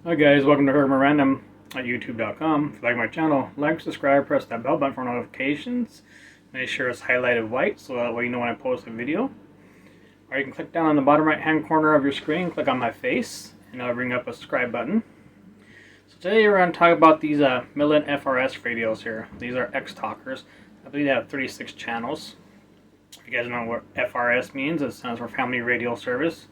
Hi guys, welcome to Random at youtube.com. If you like my channel, like, subscribe, press that bell button for notifications. Make sure it's highlighted white so that way you know when I post a video. Or you can click down on the bottom right hand corner of your screen, click on my face, and it'll bring up a subscribe button. So today we're going to talk about these Midland FRS radios here. These are XTalkers. I believe they have 36 channels. If you guys know what FRS means, it stands for Family Radio Service.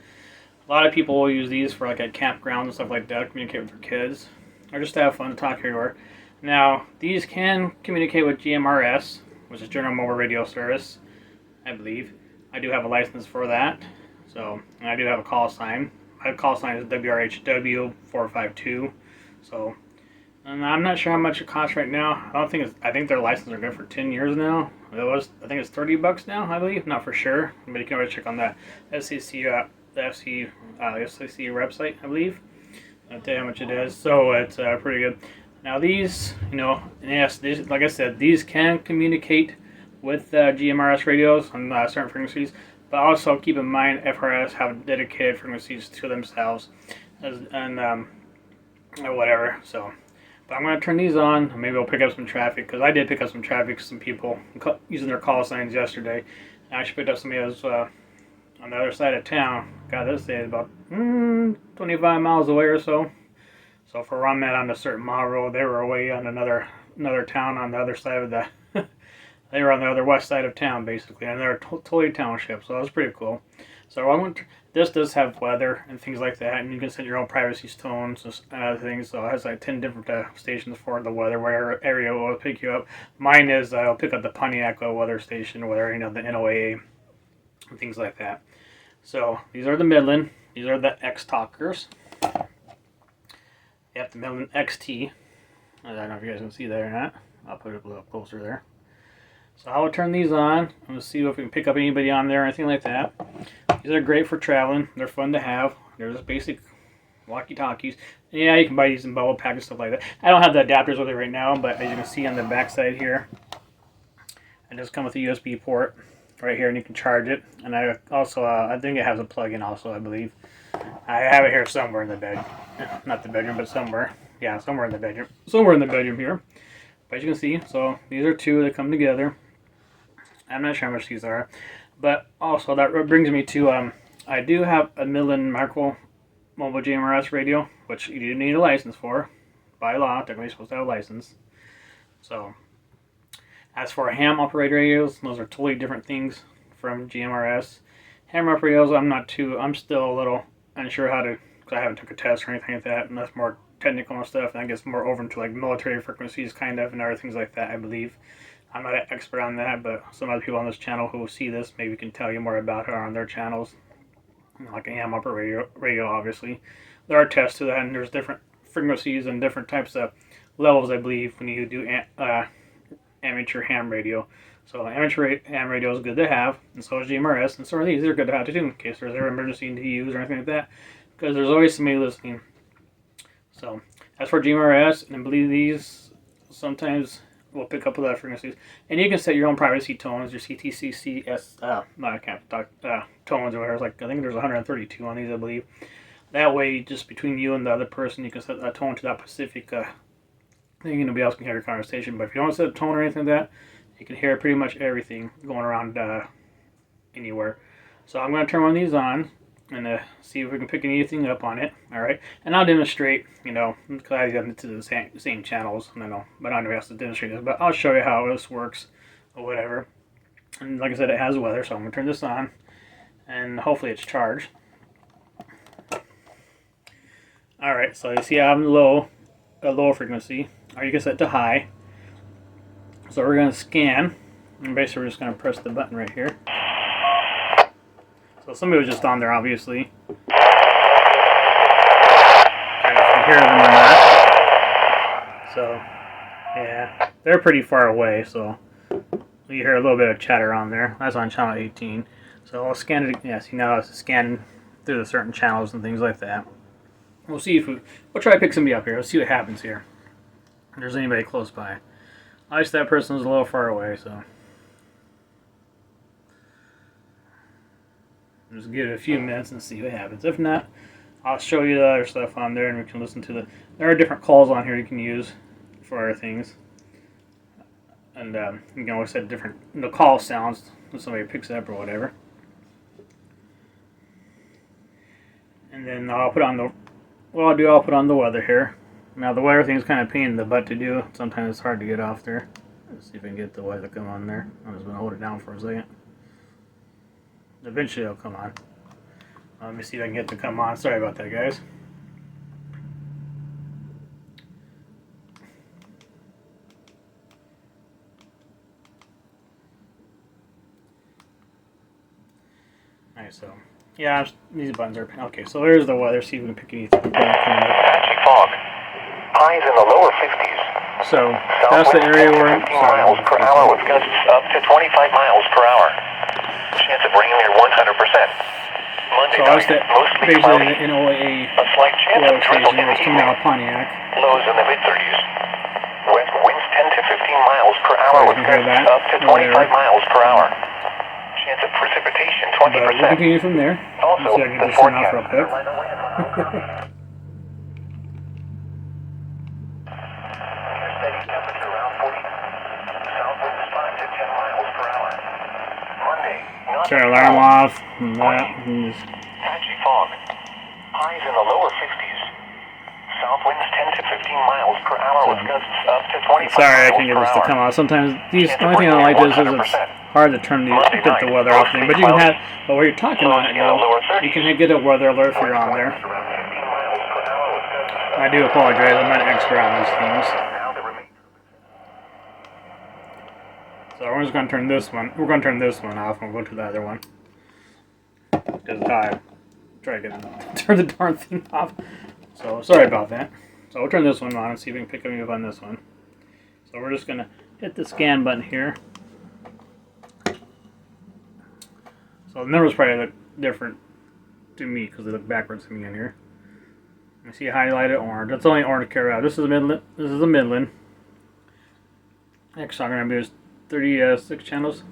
A lot of people will use these for like at campgrounds and stuff like that to communicate with their kids, or just to have fun, talk everywhere. Now, these can communicate with GMRS, which is General Mobile Radio Service, I believe. I do have a license for that, so, and I do have a call sign. My call sign is WRHW 452. So, and I'm not sure how much it costs right now. I think their licenses are good for 10 years now. I think it's $30 now, I believe. Not for sure, but you can always check on that FCC. The FCC website, I believe. I'll tell you how much it is. So it's pretty good. Now these, yes, like I said, these can communicate with GMRS radios on certain frequencies, but also keep in mind FRS have dedicated frequencies to themselves, and whatever. So, but I'm going to turn these on. Maybe I'll pick up some traffic, because I did pick up some traffic. Some people using their call signs yesterday. I actually picked up somebody else on the other side of town. God, this is about 25 miles away or so. So for where I'm at on a certain mile road, they were away on another town on the other side of the they were on the other west side of town, basically, and they're totally township. So that was pretty cool. So this does have weather and things like that, and you can set your own privacy tones and other things. So it has like 10 different stations for the weather, where area will pick you up. Mine is I'll pick up the Pontiac weather station, where the NOAA and things like that. So these are the Midland. These are the XTalkers. You have the Midland XT. I don't know if you guys can see that or not. I'll put it a little closer there. So I will turn these on. I'm going to see if we can pick up anybody on there or anything like that. These are great for traveling. They're fun to have. They're just basic walkie-talkies. Yeah, you can buy these in bubble pack and stuff like that. I don't have the adapters with it right now, but as you can see on the back side here, it does come with a USB port right here, and you can charge it. And I also I think it has a plug-in also, I believe. I have it here somewhere in the bed, not the bedroom, but somewhere. Yeah, somewhere in the bedroom here. But you can see, so these are two that come together. I'm not sure how much these are, but also that brings me to I do have a Midland Micro Mobile GMRS radio, which you do need a license for by law. Technically, you're supposed to have a license. So, as for ham operator radios, those are totally different things from GMRS. Ham operator radios, I'm still a little unsure how to, because I haven't took a test or anything like that, and that's more technical and stuff, and that gets more over into like military frequencies kind of, and other things like that, I believe. I'm not an expert on that, but some other people on this channel who will see this maybe can tell you more about it on their channels. Like a ham operator radio, obviously. There are tests to that, and there's different frequencies and different types of levels, I believe, when you do amateur ham radio. So amateur ham radio is good to have, and so is GMRS, and so are these. They're good to have too, in case there's ever an emergency to use or anything like that, because there's always somebody listening. So as for GMRS, and I believe these sometimes will pick up with other frequencies, and you can set your own privacy tones, your CTCCS, I can't talk, tones or whatever. Like, I think there's 132 on these, I believe. That way, just between you and the other person, you can set that tone to that specific thing, and nobody else can hear your conversation. But if you don't set a tone or anything like that, you can hear pretty much everything going around anywhere. So I'm going to turn one of these on and see if we can pick anything up on it. Alright, and I'll demonstrate, because I got into the same channels, but nobody has to demonstrate this, but I'll show you how this works or whatever. And like I said, it has weather, so I'm going to turn this on, and hopefully it's charged. Alright, so you see I'm a low frequency, or you can set to high. So we're going to scan, and basically we're just going to press the button right here. So somebody was just on there, obviously. I don't know if you can hear them or not. So, yeah, they're pretty far away, so you hear a little bit of chatter on there. That's on channel 18. So I'll scan it. Yeah, see now it's scanning through the certain channels and things like that. We'll see if we'll try to pick somebody up here. Let's see what happens here. If there's anybody close by. At least that person's a little far away, so. Just give it a few minutes and see what happens. If not, I'll show you the other stuff on there, and we can listen to the. There are different calls on here you can use for our things, and you can always set different call sounds when somebody picks it up or whatever. And then I'll put on the. What I'll do, I'll put on the weather here. Now the weather thing is kind of a pain in the butt to do. Sometimes it's hard to get off there. Let's see if I can get the weather to come on there. I'm just going to hold it down for a second. Eventually it'll come on. Let me see if I can get it to come on. Sorry about that, guys. Alright, so yeah, these buttons are okay. So there's the weather. See if we can pick anything. Patchy fog. Highs in the lower 50s. So that's the area where 15 miles per hour with gusts up to 25 miles per hour. Chance of rain near 100%. Monday night, mostly cloudy. A slight chance of drizzle in the evening. Lows in the mid-30s. West winds 10 to 15 miles per hour with gusts up to 25 miles per hour. Chance of precipitation 20%. But we'll continue from there. Also, see if I can the just turn off real forecast. quick. Steady temperature around 40. South winds 5 to 10 miles per hour. Monday, not Turn alarm off. And that. patchy fog. Highs in the lower 50s. South winds 10 to 15 miles per hour with gusts up to 25 Sorry, I miles can't get per this to hour. come out. Sometimes the only thing I like this is it's hard to turn get the weather off thing. But you can have, but when you're talking on it though, you can get a weather alert if you're on there. I do apologize. I'm not an expert on these things. So we're just going to turn this one. We're going to turn this one off and we'll go to the other one. Because I try to turn the darn thing off. So sorry about that. So we'll turn this one on and see if we can pick up on this one. So we're just going to hit the scan button here. So the numbers probably look different to me because they look backwards to me in here. You see highlighted orange. That's only orange carry out. This is Midland. This is a Midland. Next I'm going to do is 36 channels.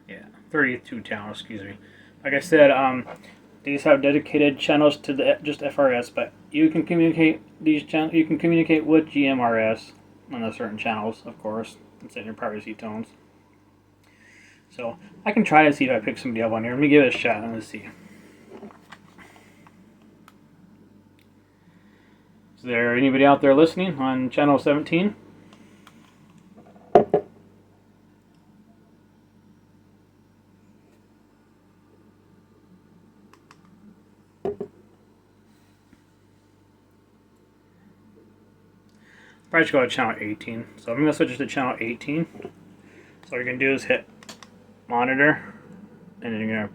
Yeah, 32 channels. Excuse me. Like I said, these have dedicated channels to the just FRS, but you can communicate these channels. You can communicate with GMRS on the certain channels, of course, and set your privacy tones. So I can try to see if I pick somebody up on here. Let me give it a shot and let's see. Is there anybody out there listening on channel 17? Probably should go to channel 18. So I'm going to switch it to channel 18. So what you're going to do is hit monitor, and then you're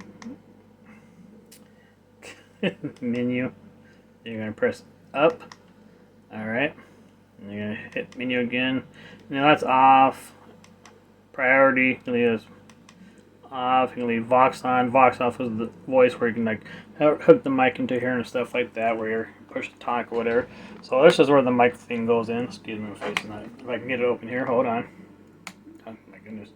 going to menu. Then you're going to press up. Alright. And you're going to hit menu again. Now that's off. Priority. You can leave this off. You can leave Vox on. Vox off is the voice where you can like hook the mic into here and stuff like that, where you're push to talk or whatever. So this is where the mic thing goes in. Excuse me, my face is not. If I can get it open here, hold on. Oh my goodness.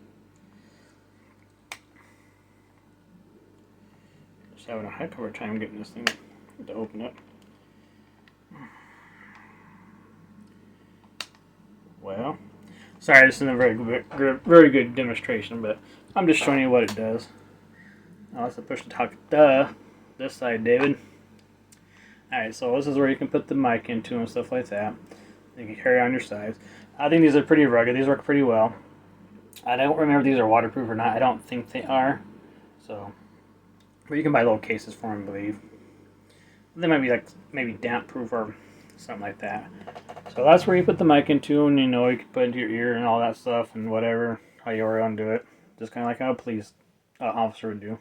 Just having a heck of a time getting this thing to open it. Well, sorry, this isn't a very good demonstration, but I'm just showing you what it does. Now let's push to talk. This side, David. Alright, so this is where you can put the mic into and stuff like that. You can carry on your sides. I think these are pretty rugged. These work pretty well. I don't remember if these are waterproof or not. I don't think they are. So, but you can buy little cases for them, I believe. They might be like maybe damp proof or something like that. So that's where you put the mic into, and you know you can put it into your ear and all that stuff and whatever, how you want to do it. Just kind of like how a police officer would do,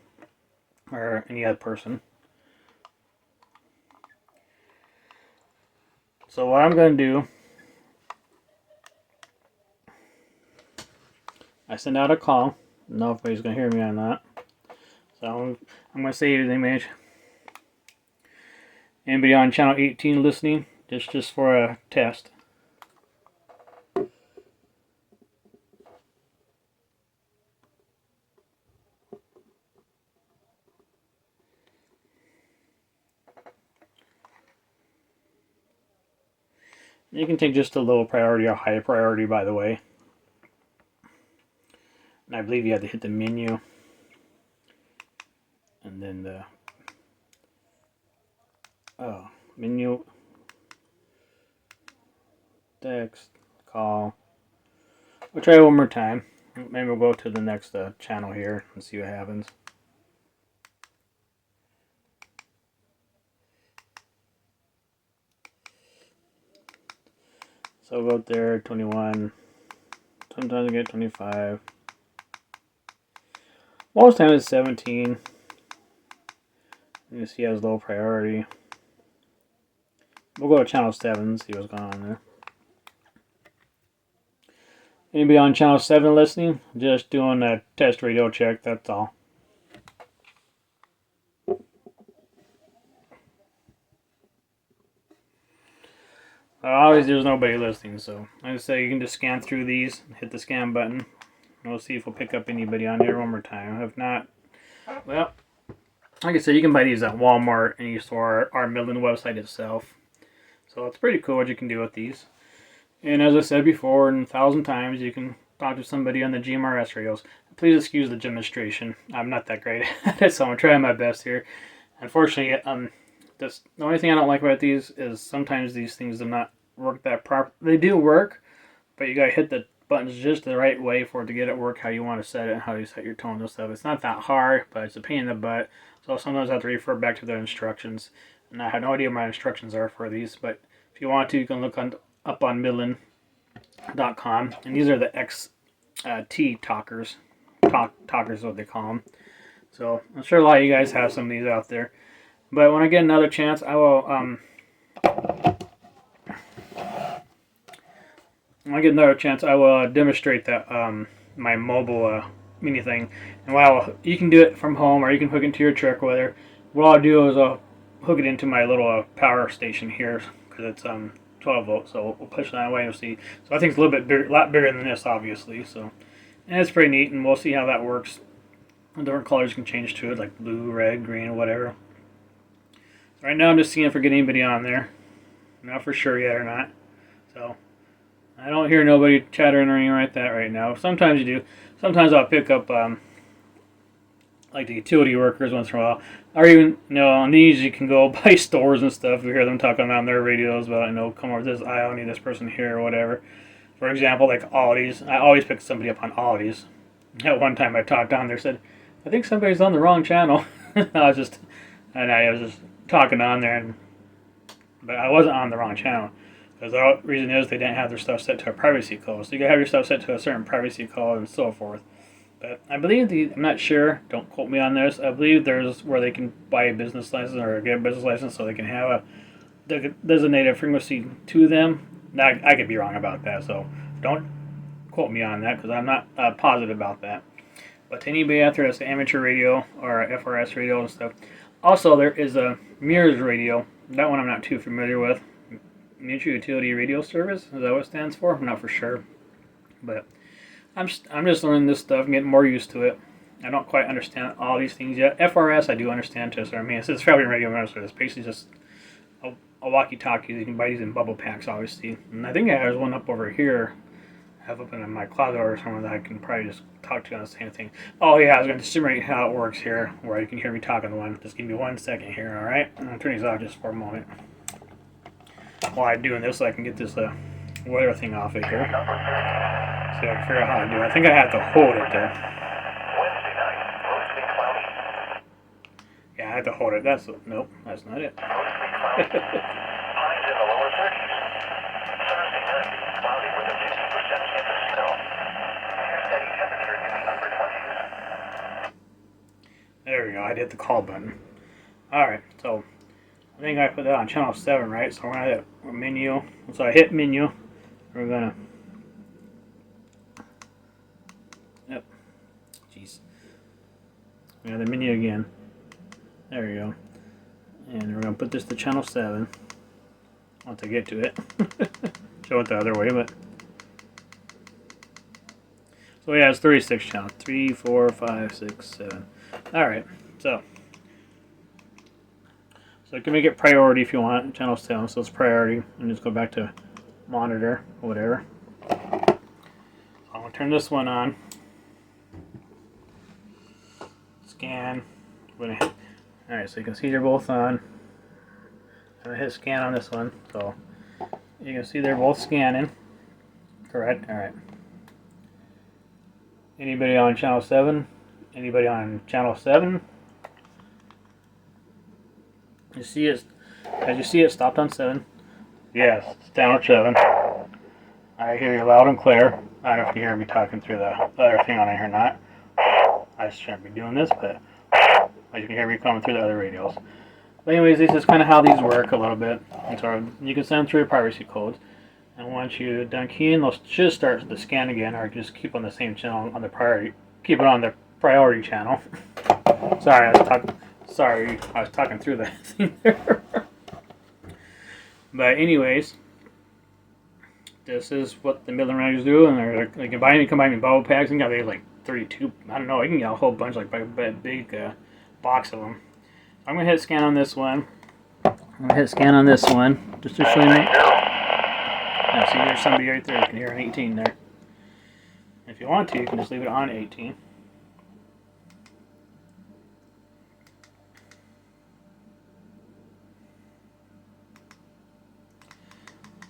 or any other person. So what I'm going to do, I send out a call. I don't know if anybody's going to hear me or not. So I'm going to save the image. Anybody on channel 18 listening? Just for a test. You can take just a low priority or high priority, by the way. And I believe you have to hit the menu. And then the menu, text, call. We'll try it one more time. Maybe we'll go to the next channel here and see what happens. So we'll go there, 21. Sometimes I get 25. Most times it's 17. You can see it has low priority. We'll go to channel 7, see what's going on there. Anybody on channel 7 listening? Just doing a test radio check, that's all. Obviously there's nobody listening, so like I say, you can just scan through these, hit the scan button, and we'll see if we'll pick up anybody on here one more time. If not, well, like I said, you can buy these at Walmart and use our Midland website itself. So it's pretty cool what you can do with these. And as I said before, and 1,000 times, you can talk to somebody on the GMRS radios. Please excuse the demonstration. I'm not that great at it, so I'm trying my best here. Unfortunately, the only thing I don't like about these is sometimes these things do not work that proper. They do work, but you gotta hit the buttons just the right way for it to get it work how you want to set it and how you set your tones and stuff. It's not that hard, but it's a pain in the butt. So sometimes I have to refer back to the instructions. And I have no idea what my instructions are for these, but if you want to, you can look up on Midland.com. And these are the XTalkers. Talkers is what they call them. So I'm sure a lot of you guys have some of these out there. But when I get another chance, I will demonstrate that my mobile mini thing. And while you can do it from home or you can hook it into your truck, whether what I'll do is I'll hook it into my little power station here because it's 12 volts. So we'll push that away and see. So I think it's a little bit bigger, lot bigger than this, obviously. So and it's pretty neat, and we'll see how that works. Different colors can change to it, like blue, red, green, whatever. So right now I'm just seeing if we're getting anybody on there. Not for sure yet or not. So I don't hear nobody chattering or anything like that right now. Sometimes you do. Sometimes I'll pick up like the utility workers once in a while. Or even, on these you can go by stores and stuff. We hear them talking on their radios about, come over this aisle, need this person here or whatever. For example, like Aldi's. I always pick somebody up on Aldi's. At one time I talked on there, said, I think somebody's on the wrong channel. I was just talking on there, but I wasn't on the wrong channel. Because the reason is they didn't have their stuff set to a privacy code. So you gotta have your stuff set to a certain privacy code and so forth. But I believe I'm not sure, don't quote me on this, I believe there's where they can buy a business license or get a business license so they can have a designated frequency to them. Now, I could be wrong about that, so don't quote me on that because I'm not positive about that. But to anybody out there that's an amateur radio or FRS radio and stuff, also there is a MIRS radio. That one I'm not too familiar with. Mutual Utility Radio Service, is that what it stands for? I'm not for sure. But I'm just learning this stuff and getting more used to it. I don't quite understand all these things yet. FRS I do understand to a certain extent. It's traveling radio minister. It's basically just a walkie-talkie. You can buy these in bubble packs, obviously. And I think there's one up over here. I have up in my closet or somewhere that I can probably just talk to on the same thing. Oh yeah, I was going to simulate how it works here, where you can hear me talking to one. Just give me 1 second here, alright? I'll turn these off just for a moment. While I'm doing this, so I can get this weather thing off of here. So I can figure out how to do it. I think I have to hold it there. Yeah, I have to hold it. Nope, that's not it. Highs in the lower 30s. Thursday night, cloudy with a 50% chance of snow. Your steady temperature in the upper 20s. There we go. I hit the call button. Alright, so I think I put that on channel 7, right? So we're going to hit menu. So I hit menu. We're going to... Yep. Jeez. We have the menu again. There we go. And we're going to put this to channel 7. Once I get to it. Show it the other way, but... So yeah, it's 36 channels. 3, 4, 5, 6, 7. Alright, so you can make it priority if you want, channel 7, so it's priority. And just go back to monitor, whatever. I'm going to turn this one on. Scan. Alright, so you can see they're both on. I'm going to hit scan on this one. So you can see they're both scanning. Correct? Alright. Anybody on channel 7? Anybody on channel 7? You see it, as you see it stopped on 7. Yes, it's down at 7. I hear you loud and clear. I don't know if you hear me talking through the other thing on here or not. I shouldn't be doing this, but you can hear me coming through the other radios. But anyways, this is kind of how these work a little bit. And so you can send them through your privacy codes. And once you're done keying, they'll should start the scan again, or just keep on the same channel on the priority. Keep it on the priority channel. Sorry, I was talking through that thing there. But anyways, this is what the Midland radios do, and they can buy me bubble packs. And got like 32. I don't know. You can get a whole bunch, like a big box of them. I'm gonna hit scan on this one. I'm gonna hit scan on this one just to show you. Now, see, there's somebody right there. You can hear an 18 there. If you want to, you can just leave it on 18.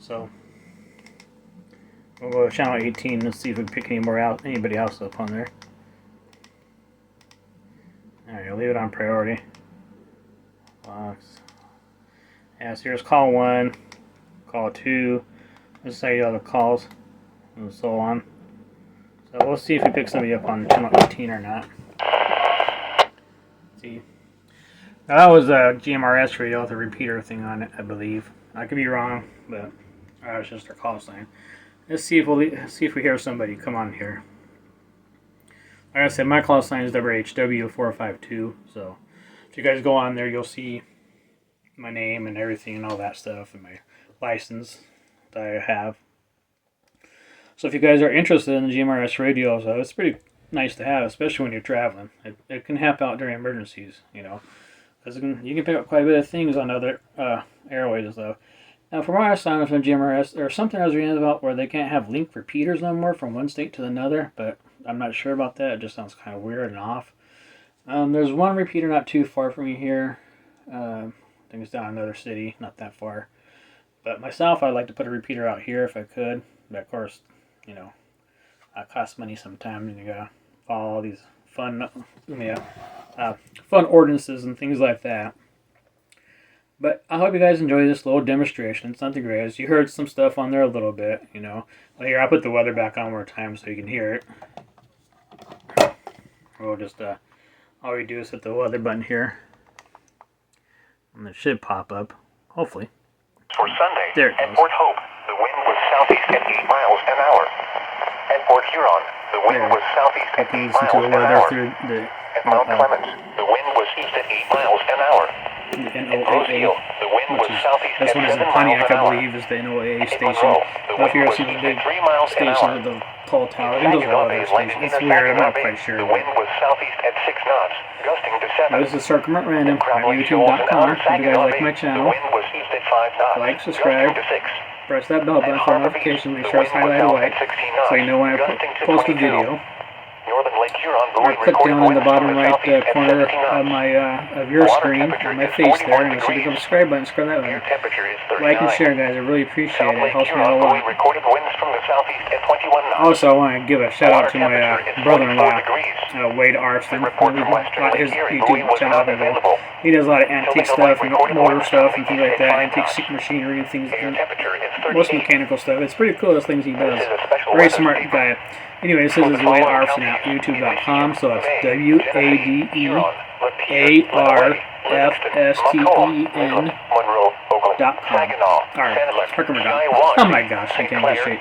So we'll go to channel 18 and see if we can pick anybody else up on there. Alright, I'll leave it on priority. Yeah, so here's call 1, call 2. Let's say the calls and so on. So we'll see if we pick somebody up on channel 18 or not. Let's see. Now that was a GMRS radio with a repeater thing on it, I believe. I could be wrong, but it's just our call sign. Let's see if we hear somebody come on here. Like I said, my call sign is WHW452. So if you guys go on there, you'll see my name and everything and all that stuff, and my license that I have. So if you guys are interested in the GMRS radio, so it's pretty nice to have, especially when you're traveling. It can help out during emergencies, you know, because you can pick up quite a bit of things on other airways and stuff. Now, from our assignments from GMRS, there's something I was reading about where they can't have link repeaters no more from one state to another, but I'm not sure about that. It just sounds kind of weird and off. There's one repeater not too far from me here. I think it's down in another city, not that far. But myself, I'd like to put a repeater out here if I could. But of course, you know, it costs money sometimes, and you gotta follow all these fun ordinances and things like that. But I hope you guys enjoy this little demonstration. It's not the greatest. You heard some stuff on there a little bit, you know. Well, here, I'll put the weather back on one more time so you can hear it. We'll just, all we do is hit the weather button here. And it should pop up, hopefully. For Sunday, there it at goes. Port Hope, the wind was southeast at 8 miles an hour. At Port Huron, the wind was southeast at 8 miles an hour. At Mount Clemens, the wind was east at 8 miles an hour. NOAA, the wind was southeast this at one is 7 in miles Pontiac, an I hour. believe, is the NOAA In station. Monroe, the Up wind here, was see the east big at 3 miles an station hour. with the tall tower. In I think those are all Saginaw other Bay, landing stations. in It's weird, I'm Saginaw not Bay, quite sure. the wind was southeast at 6 knots, gusting to 7. Now, this is Circumvent Random on YouTube.com. If you guys like my channel, the wind was east at 5 knots, like, subscribe, gusting to 6. press that bell button for notifications. Make sure it's highlighted white so you know when I post a video. Northern Lake Huron, Or click down in the bottom right corner of my of your screen on my face there, and it should become a subscribe button. Scroll that button. Like and share, guys. I really appreciate it. It helps me out a lot. Also, I want to give a shout out to my brother-in-law, WadeArfsten. Got his YouTube channel. He does a lot of antique stuff and motor stuff and things like that, antique machinery and things, and most mechanical stuff. It's pretty cool, those things he does. Very smart guy. Anyway, this is WadeArfsten at YouTube.com, so it's WadeArfsten.com. Oh my gosh, I can't get straight.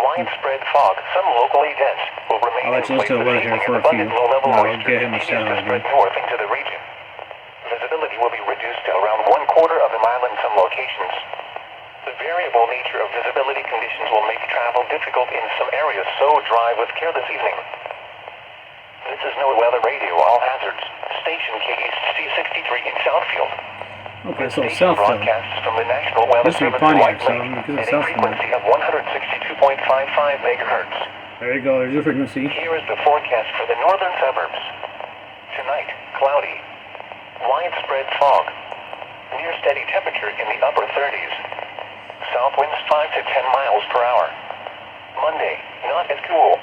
Widespread fog, some locally dense, will remain. I'll let you listen to the weather here for a few. I'll get him a shout out again. North into the region. Visibility will be reduced to around 1/4 of a mile in some locations. The variable nature of visibility conditions will make travel difficult in some areas, so drive with care this evening. This is No Weather Radio, all hazards. Station KHC 63 in Southfield. Okay, so self broadcasts from the National Weather Service Pontiac, so at because a it's self frequency of 162.55 megahertz. There you go, there's your frequency. Here is the forecast for the northern suburbs. Tonight, cloudy. Widespread fog. Near steady temperature in the upper 30s. South winds 5 to 10 miles per hour. Monday, not as cool.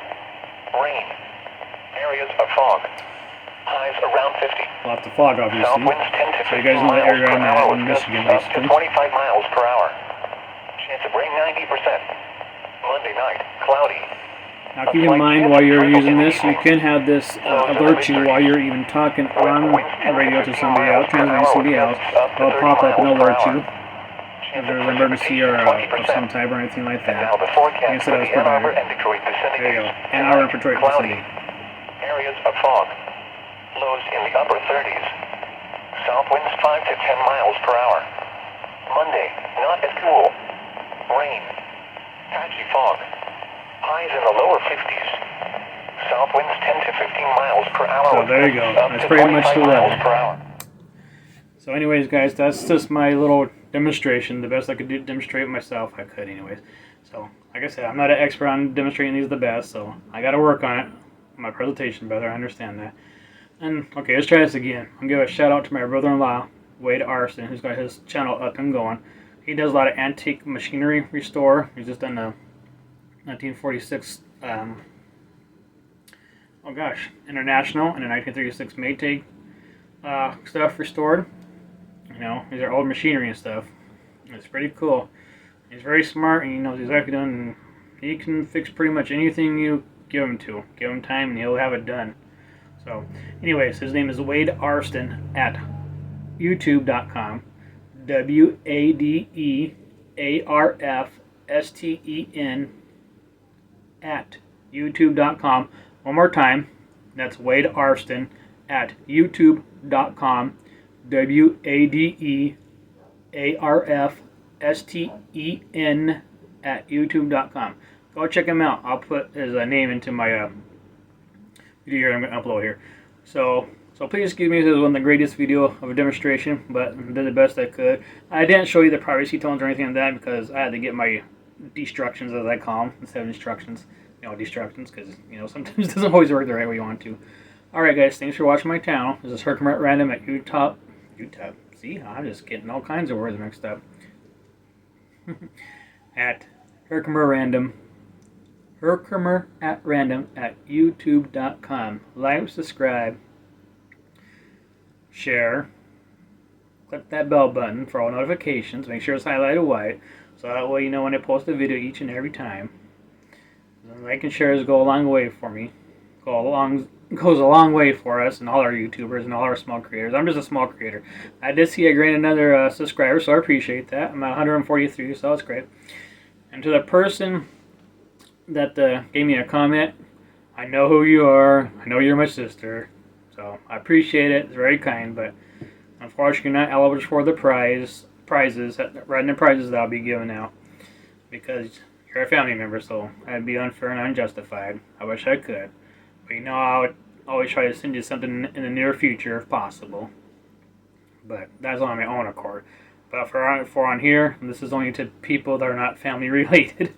Rain. Areas of fog. Highs around 50. Lots of fog, obviously. South winds 10 to 15 so you guys know the area I'm at in Michigan, up to basically. 25 miles per hour. Chance of rain 90%. Monday night, cloudy. Now keep in mind while you're using this, you can have this alert you while you're even talking on the radio to somebody else, transmitting to somebody else. It'll pop up and alert you if there's an emergency or of some type or anything like that. Instead of provider. There you go. Ann Arbor and Detroit vicinity. Areas of fog. Lows in the upper 30s. South winds 5 to 10 miles per hour. Monday, not as cool. Rain. Patchy fog. Highs in the lower 50s. South winds 10 to 15 miles per hour. So there you go. That's pretty much the weather. So anyways, guys, that's just my little demonstration. The best I could demonstrate myself, I could anyways. So, like I said, I'm not an expert on demonstrating these the best, so I got to work on it. My presentation better, I understand that. And, okay, let's try this again. I'm going to give a shout out to my brother-in-law, WadeArfsten, who's got his channel up and going. He does a lot of antique machinery restore. He's just done a 1946, International and a 1936 Maytag stuff restored. You know, these are old machinery and stuff. It's pretty cool. He's very smart and he knows exactly what he's doing. He can fix pretty much anything you give him to. Give him time and he'll have it done. So, anyways, his name is WadeArfsten at youtube.com. WadeArfsten at youtube.com. One more time. That's WadeArfsten at youtube.com. WadeArfsten at youtube.com. Go check him out. I'll put his name into my video I'm going to upload here. So please excuse me, this is one of the greatest video of a demonstration, but I did the best I could. I didn't show you the privacy tones or anything like that because I had to get my destructions, as I call them, instead of instructions. You know, destructions, because, you know, sometimes it doesn't always work the right way you want to. Alright guys, thanks for watching my channel. This is Herkimer at Random at Utah. See, I'm just getting all kinds of words mixed up. At Herkimer at Random at youtube.com. Like, subscribe, share, click that bell button for all notifications. Make sure it's highlighted white, so that way you know when I post a video each and every time. Like and shares go a long way for me. Goes a long way for us and all our YouTubers and all our small creators. I'm just a small creator. I did see I gained another subscriber, so I appreciate that. I'm at 143, so that's great. And to the person that gave me a comment, I know who you are. I know you're my sister. So I appreciate it. It's very kind, but unfortunately you're not eligible for the prizes that I'll be giving out because you're a family member, so that'd be unfair and unjustified. I wish I could. But you know, I would always try to send you something in the near future if possible. But that's on my own accord. But for on here, this is only to people that are not family related.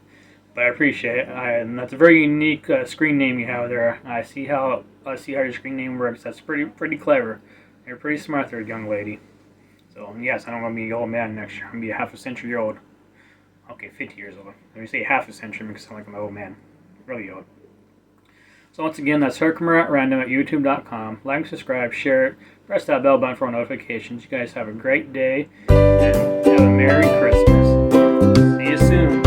But I appreciate it. And that's a very unique screen name you have there. I see how your screen name works. That's pretty clever. You're pretty smart there, young lady. So yes, I don't want to be an old man next year. I'm going to be half a century old. Okay, 50 years old. Let me say half a century because I sound like I'm an old man. Really old. So once again, that's Herkimer at Random at youtube.com. Like, subscribe, share it, press that bell button for notifications. You guys have a great day and have a Merry Christmas. See you soon.